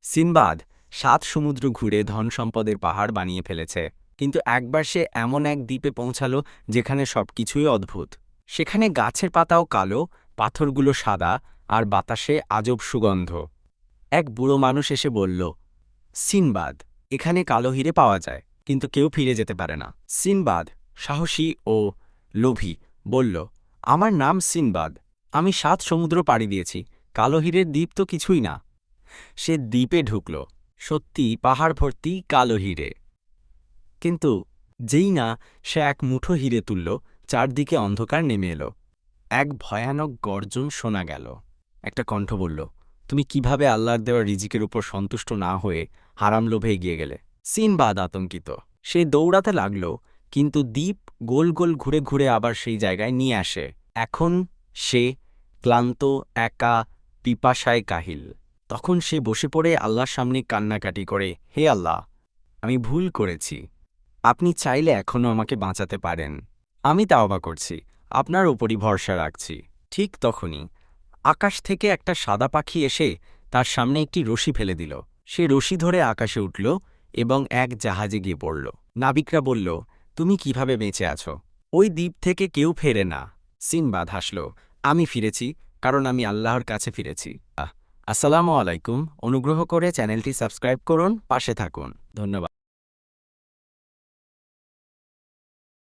Sinbad ৭ সমুদ্র ঘুরে ধনসম্পদের পাহাড় বানিয়ে ফেলেছে, কিন্তু একবার সে এমন এক দ্বীপে পৌঁছাল যেখানে সবকিছুই অদ্ভুত। সেখানে গাছের পাতাও কালো, পাথরগুলো সাদা, আর বাতাসে আজব সুগন্ধ। এক বুড়ো মানুষ এসে বলল, সিনবাদ, এখানে কালো হিরে পাওয়া যায়, কিন্তু কেউ ফিরে যেতে পারে না। সিনবাদ, সাহসী ও লোভী, বলল, আমার নাম সিনবাদ, আমি ৭ সমুদ্র পাড়ি দিয়েছি, কালো হীরের দ্বীপ তো কিছুই না। সে দ্বীপে ঢুকল, সত্যি পাহাড় ভর্তি কালো হিরে। কিন্তু যেই না সে এক মুঠো হিরে তুলল, চারদিকে অন্ধকার নেমে এলো। এক ভয়ানক গর্জন শোনা গেল। একটা কণ্ঠ বলল, তুমি কিভাবে আল্লাহর দেওয়া রিজিকের উপর সন্তুষ্ট না হয়ে হারাম লোভে এগিয়ে গেলে? সিনবাদ আতঙ্কিত। সে দৌড়াতে লাগল, কিন্তু দ্বীপ গোল গোল ঘুরে ঘুরে আবার সেই জায়গায় নিয়ে আসে। এখন সে ক্লান্ত, একা, পিপাসায় কাহিল। তখন সে বসে পড়ে আল্লাহর সামনে কান্নাকাটি করে, হে আল্লাহ, আমি ভুল করেছি, আপনি চাইলে এখনও আমাকে বাঁচাতে পারেন। আমি তাওবা করছি, আপনার উপরই ভরসা রাখছি। ঠিক তখনই আকাশ থেকে একটা সাদা পাখি এসে তার সামনে একটি রশি ফেলে দিল। সে রশি ধরে আকাশে উঠল এবং এক জাহাজে গিয়ে পড়ল। নাবিকরা বলল, তুমি কিভাবে বেঁচে আছো? ওই দ্বীপ থেকে কেউ ফেরে না। সিনবাদ হাসল, আমি ফিরেছি, কারণ আমি আল্লাহর কাছে ফিরেছি। আসসালামু আলাইকুম। অনুগ্রহ করে চ্যানেলটি সাবস্ক্রাইব করুন, পাশে থাকুন। ধন্যবাদ।